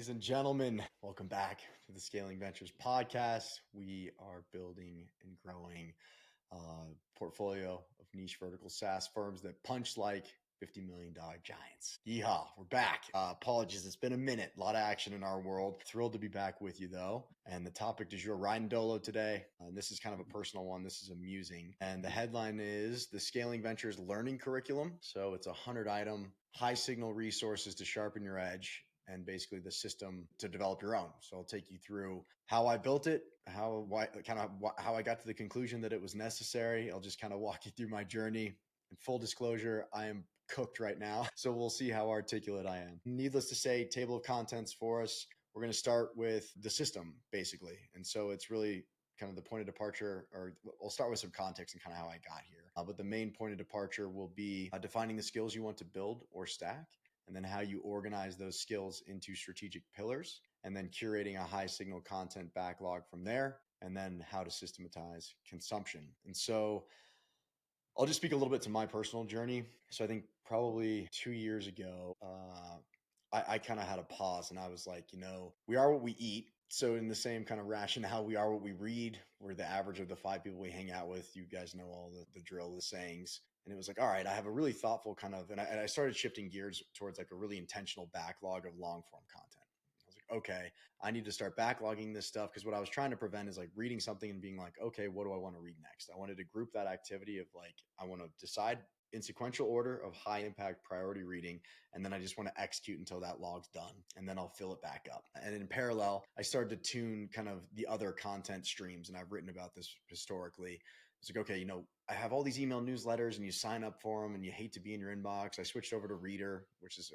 Ladies and gentlemen, welcome back to the Scaling Ventures podcast. We are building and growing a portfolio of niche vertical SaaS firms that punch like $50 million giants. Yeehaw, we're back. Apologies, it's been a minute. A lot of action in our world. Thrilled to be back with you though. And the topic du jour, riding dolo today. And this is kind of a personal one. This is amusing. And the headline is the Scaling Ventures Learning Curriculum. So it's a 100-item high signal resources to sharpen your edge and basically the system to develop your own. So I'll take you through how I built it, how I got to the conclusion that it was necessary. I'll just kind of walk you through my journey. In full disclosure, I am cooked right now, so we'll see how articulate I am. Needless to say, table of contents for us. We're going to start with the system, basically. And so it's really kind of the point of departure, or we'll start with some context and kind of how I got here. But the main point of departure will be defining the skills you want to build or stack, and then how you organize those skills into strategic pillars, and then curating a high signal content backlog from there, and then how to systematize consumption. And so I'll just speak a little bit to my personal journey. So I think probably 2 years ago, I kind of had a pause and I was like, we are what we eat. So in the same kind of rationale, we are what we read. We're the average of the 5 people we hang out with. You guys know all the drill, the sayings. And it was like, all right, I have a really thoughtful kind of, and I started shifting gears towards like a really intentional backlog of long form content. I was like, okay, I need to start backlogging this stuff, because what I was trying to prevent is like reading something and being like, okay, what do I want to read next? I wanted to group that activity of like, I want to decide in sequential order of high impact priority reading. And then I just want to execute until that log's done. And then I'll fill it back up. And in parallel, I started to tune kind of the other content streams. And I've written about this historically. It's like, okay, I have all these email newsletters and you sign up for them and you hate to be in your inbox. I switched over to Reader, which is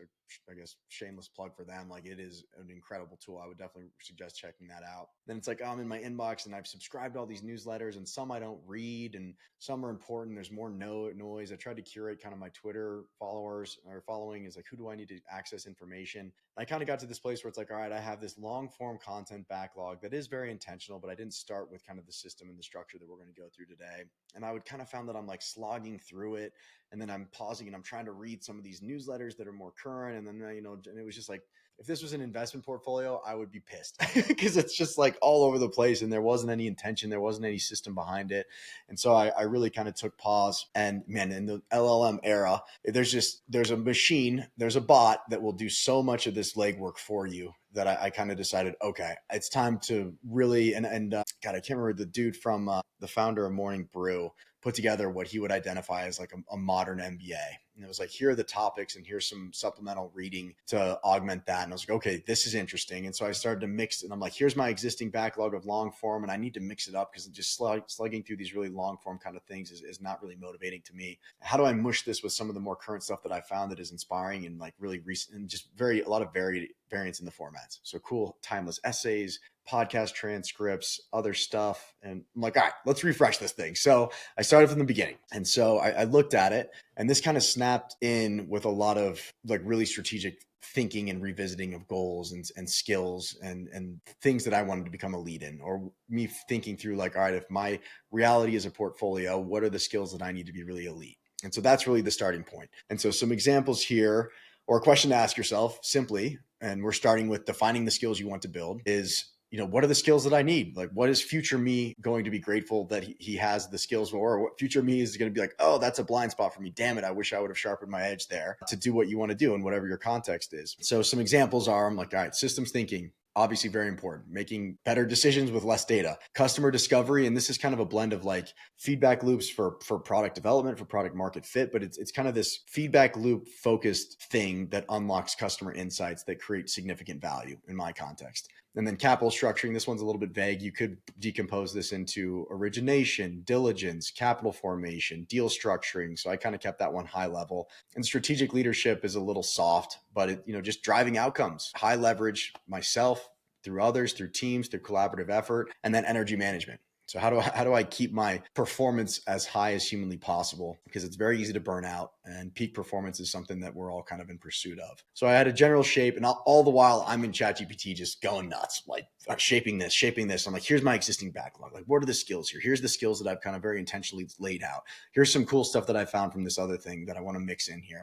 I guess, shameless plug for them. Like, it is an incredible tool. I would definitely suggest checking that out. Then it's like, I'm in my inbox and I've subscribed to all these newsletters, and some I don't read and some are important. There's more noise. I tried to curate kind of my Twitter followers or following is like, who do I need to access information? And I kind of got to this place where it's like, all right, I have this long form content backlog that is very intentional, but I didn't start with kind of the system and the structure that we're going to go through today. And I would kind of found that I'm like slogging through it, and then I'm pausing and I'm trying to read some of these newsletters that are more current. And then, and it was just like, if this was an investment portfolio, I would be pissed because it's just like all over the place and there wasn't any intention. There wasn't any system behind it. And so I really kind of took pause. And man, in the LLM era, there's a machine, there's a bot that will do so much of this legwork for you that I kind of decided, okay, it's time to really, God, I can't remember the dude from the founder of Morning Brew put together what he would identify as like a modern MBA. And it was like, here are the topics and here's some supplemental reading to augment that. And I was like, okay, this is interesting. And so I started to mix, and I'm like, here's my existing backlog of long form, and I need to mix it up because just slugging through these really long form kind of things is not really motivating to me. How do I mush this with some of the more current stuff that I found that is inspiring and like really recent, and just a lot of variance in the formats. So cool, timeless essays, podcast transcripts, other stuff. And I'm like, all right, let's refresh this thing. So I started from the beginning. And so I looked at it, and this kind of snapped in with a lot of like really strategic thinking and revisiting of goals and skills and things that I wanted to become a lead in, or me thinking through like, all right, if my reality is a portfolio, what are the skills that I need to be really elite? And so that's really the starting point. And so some examples here, or a question to ask yourself simply, and we're starting with defining the skills you want to build, is, what are the skills that I need? Like, what is future me going to be grateful that he has the skills for? Or what future me is going to be like, oh, that's a blind spot for me. Damn it, I wish I would have sharpened my edge there to do what you want to do in whatever your context is. So some examples are, I'm like, all right, systems thinking. Obviously very important. Making better decisions with less data. Customer discovery, and this is kind of a blend of like feedback loops for product development, for product market fit, but it's kind of this feedback loop focused thing that unlocks customer insights that create significant value in my context. And then capital structuring, this one's a little bit vague. You could decompose this into origination, diligence, capital formation, deal structuring. So I kind of kept that one high level. And strategic leadership is a little soft, but just driving outcomes, high leverage myself, through others, through teams, through collaborative effort, and then energy management. So how do I keep my performance as high as humanly possible? Because it's very easy to burn out, and peak performance is something that we're all kind of in pursuit of. So I had a general shape, and all the while I'm in ChatGPT just going nuts, like shaping this. I'm like, here's my existing backlog. Like, what are the skills here? Here's the skills that I've kind of very intentionally laid out. Here's some cool stuff that I found from this other thing that I want to mix in here.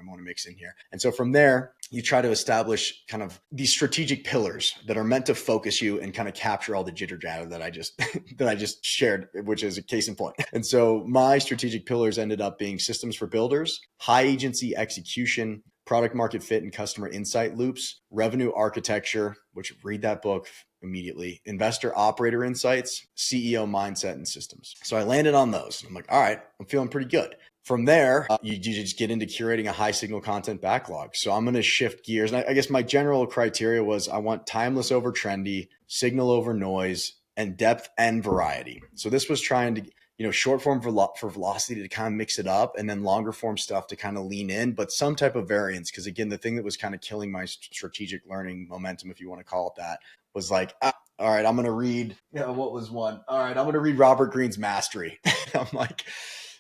And so from there, you try to establish kind of these strategic pillars that are meant to focus you and kind of capture all the jitter jatter that I just shared, which is a case in point. And so my strategic pillars ended up being systems for builders, high agency execution, product market fit and customer insight loops, revenue architecture, which read that book immediately, investor operator insights, CEO mindset and systems. So I landed on those. I'm like, all right, I'm feeling pretty good. From there, you just get into curating a high signal content backlog. So I'm going to shift gears. And I guess my general criteria was I want timeless over trendy, signal over noise, and depth and variety. So this was trying to, short form for velocity to kind of mix it up, and then longer form stuff to kind of lean in, but some type of variance. Because again, the thing that was kind of killing my strategic learning momentum, if you want to call it that, was like, all right, I'm going to read, what was one? All right, I'm going to read Robert Greene's Mastery. I'm like,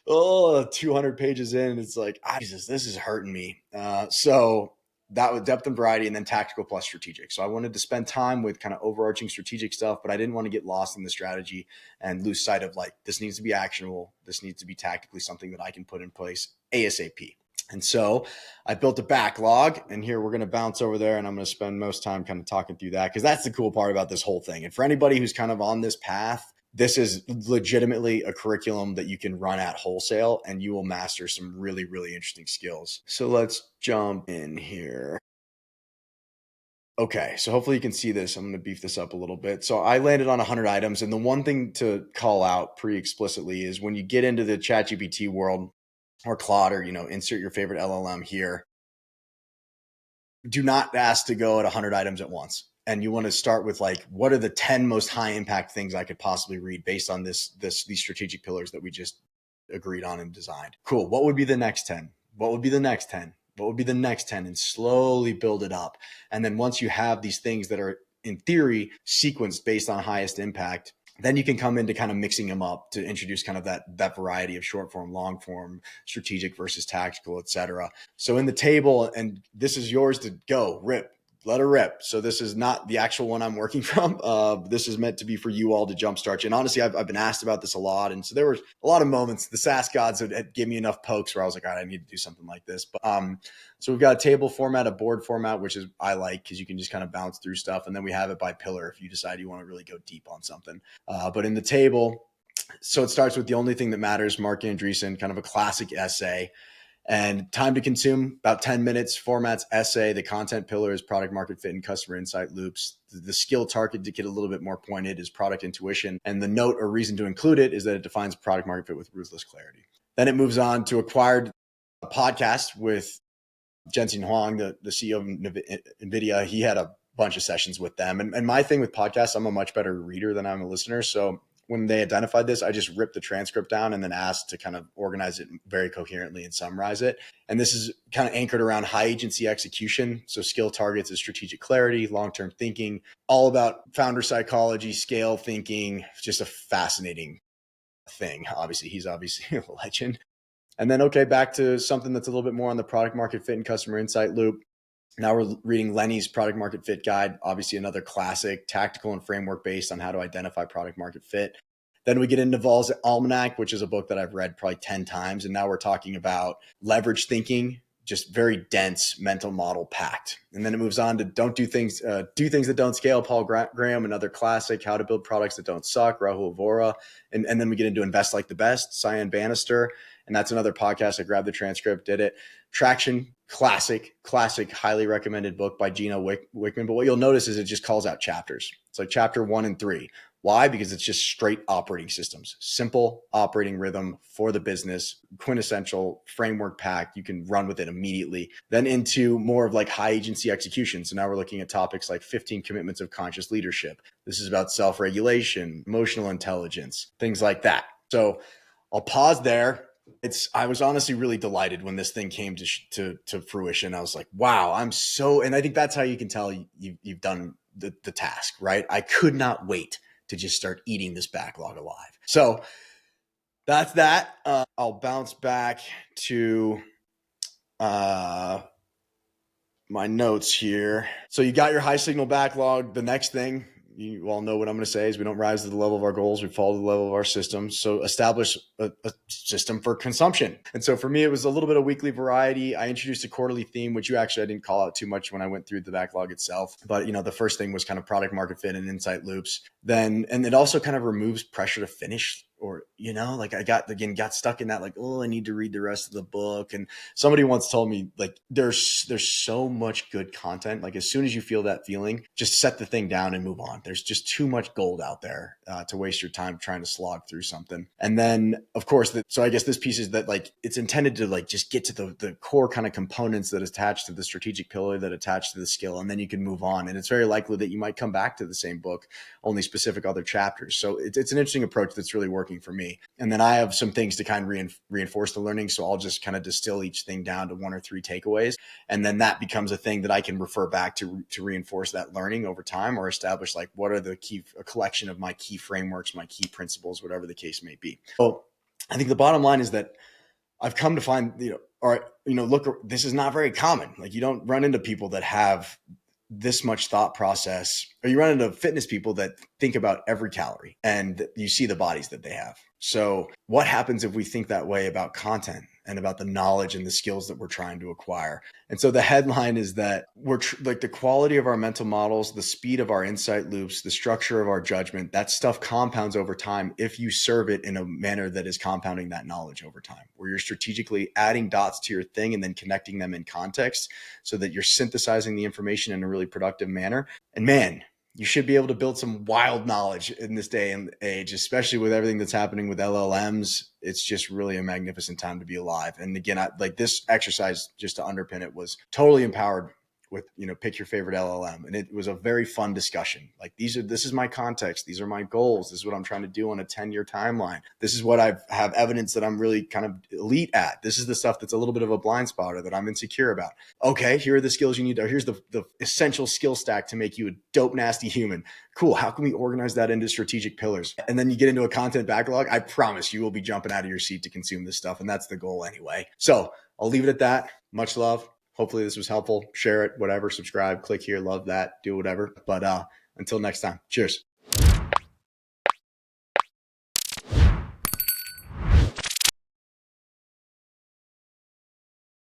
200 pages in. It's like, Jesus, this is hurting me. So that was depth and variety, and then tactical plus strategic. So I wanted to spend time with kind of overarching strategic stuff, but I didn't want to get lost in the strategy and lose sight of like, this needs to be actionable. This needs to be tactically something that I can put in place ASAP. And so I built a backlog, and here we're going to bounce over there, and I'm going to spend most time kind of talking through that, because that's the cool part about this whole thing. And for anybody who's kind of on this path, this is legitimately a curriculum that you can run at wholesale, and you will master some really, really interesting skills. So let's jump in here. Okay, so hopefully you can see this. I'm going to beef this up a little bit. So I landed on 100 items, and the one thing to call out pretty explicitly is when you get into the ChatGPT world or Claude, or insert your favorite LLM here, do not ask to go at 100 items at once. And you want to start with like, what are the 10 most high impact things I could possibly read based on these strategic pillars that we just agreed on and designed? Cool. What would be the next 10? What would be the next 10? What would be the next 10? And slowly build it up. And then once you have these things that are in theory sequenced based on highest impact, then you can come into kind of mixing them up to introduce kind of that variety of short form, long form, strategic versus tactical, et cetera. So in the table, and this is yours to go, rip, let her rip. So this is not the actual one I'm working from. This is meant to be for you all to jumpstart you. And honestly, I've been asked about this a lot. And so there were a lot of moments, the SaaS gods had given me enough pokes where I was like, all right, I need to do something like this. But so we've got a table format, a board format, which is I like, because you can just kind of bounce through stuff. And then we have it by pillar if you decide you want to really go deep on something. But in the table, so it starts with the only thing that matters, Mark Andreessen, kind of a classic essay. And time to consume, about 10 minutes. Formats, essay. The content pillar is product market fit and customer insight loops. The skill target, to get a little bit more pointed, is product intuition. And the note or reason to include it is that it defines product market fit with ruthless clarity. Then it moves on to acquired a podcast with Jensen Huang, the CEO of NVIDIA. He had a bunch of sessions with them. And my thing with podcasts, I'm a much better reader than I'm a listener. So when they identified this, I just ripped the transcript down and then asked to kind of organize it very coherently and summarize it. And this is kind of anchored around high agency execution. So skill targets is strategic clarity, long-term thinking, all about founder psychology, scale thinking, just a fascinating thing. Obviously, he's obviously a legend. And then, okay, back to something that's a little bit more on the product market fit and customer insight loop. Now we're reading Lenny's product market fit guide, obviously another classic, tactical and framework based on how to identify product market fit. Then we get into Val's Almanac, which is a book that I've read probably 10 times. And now we're talking about leverage thinking, just very dense mental model packed. And then it moves on to do things that don't scale, Paul Graham, another classic, how to build products that don't suck, Rahul Vora. And then we get into Invest Like the Best, Cyan Bannister. And that's another podcast. I grabbed the transcript, did it. Traction, classic, highly recommended book by Gino Wickman. But what you'll notice is it just calls out chapters. It's like chapter 1 and 3. Why? Because it's just straight operating systems, simple operating rhythm for the business, quintessential framework packed. You can run with it immediately. Then into more of like high agency execution. So now we're looking at topics like 15 commitments of conscious leadership. This is about self-regulation, emotional intelligence, things like that. So I'll pause there. I was honestly really delighted when this thing came to fruition. I was like, wow, and I think that's how you can tell you've done the task, right? I could not wait to just start eating this backlog alive. So that's that. I'll bounce back to my notes here. So you got your high signal backlog. The next thing, you all know what I'm going to say, is we don't rise to the level of our goals. We fall to the level of our systems. So establish a system for consumption. And so for me, it was a little bit of weekly variety. I introduced a quarterly theme, which I didn't call out too much when I went through the backlog itself. But, the first thing was kind of product market fit and insight loops. And it also kind of removes pressure to finish, or, like I got stuck in that, like, oh, I need to read the rest of the book. And somebody once told me, like, there's so much good content. Like, as soon as you feel that feeling, just set the thing down and move on. There's just too much gold out there to waste your time trying to slog through something. And then, of course, so I guess this piece is that, like, it's intended to, like, just get to the core kind of components that attach to the strategic pillar, that attach to the skill, and then you can move on. And it's very likely that you might come back to the same book, only specific other chapters. So it's an interesting approach that's really working for me. And then I have some things to kind of reinforce the learning. So I'll just kind of distill each thing down to 1 or 3 takeaways. And then that becomes a thing that I can refer back to reinforce that learning over time, or establish, like, what are a collection of my key frameworks, my key principles, whatever the case may be. So I think the bottom line is that I've come to find, look, this is not very common. Like, you don't run into people that have this much thought process, or you run into fitness people that think about every calorie, and you see the bodies that they have. So what happens if we think that way about content and about the knowledge and the skills that we're trying to acquire? And so the headline is that we're like, the quality of our mental models, the speed of our insight loops, the structure of our judgment, that stuff compounds over time if you serve it in a manner that is compounding that knowledge over time, where you're strategically adding dots to your thing and then connecting them in context so that you're synthesizing the information in a really productive manner. And man, you should be able to build some wild knowledge in this day and age, especially with everything that's happening with LLMs. It's just really a magnificent time to be alive. And again, like, this exercise, just to underpin it, was totally empowered with, pick your favorite LLM. And it was a very fun discussion. Like, this is my context. These are my goals. This is what I'm trying to do on a 10-year timeline. This is what I have evidence that I'm really kind of elite at. This is the stuff that's a little bit of a blind spot, or that I'm insecure about. Okay, here are the skills you need. Here's the essential skill stack to make you a dope, nasty human. Cool. How can we organize that into strategic pillars? And then you get into a content backlog. I promise you will be jumping out of your seat to consume this stuff. And that's the goal anyway. So I'll leave it at that. Much love. Hopefully this was helpful. Share it, whatever, subscribe, click here, love that, do whatever. But until next time, cheers.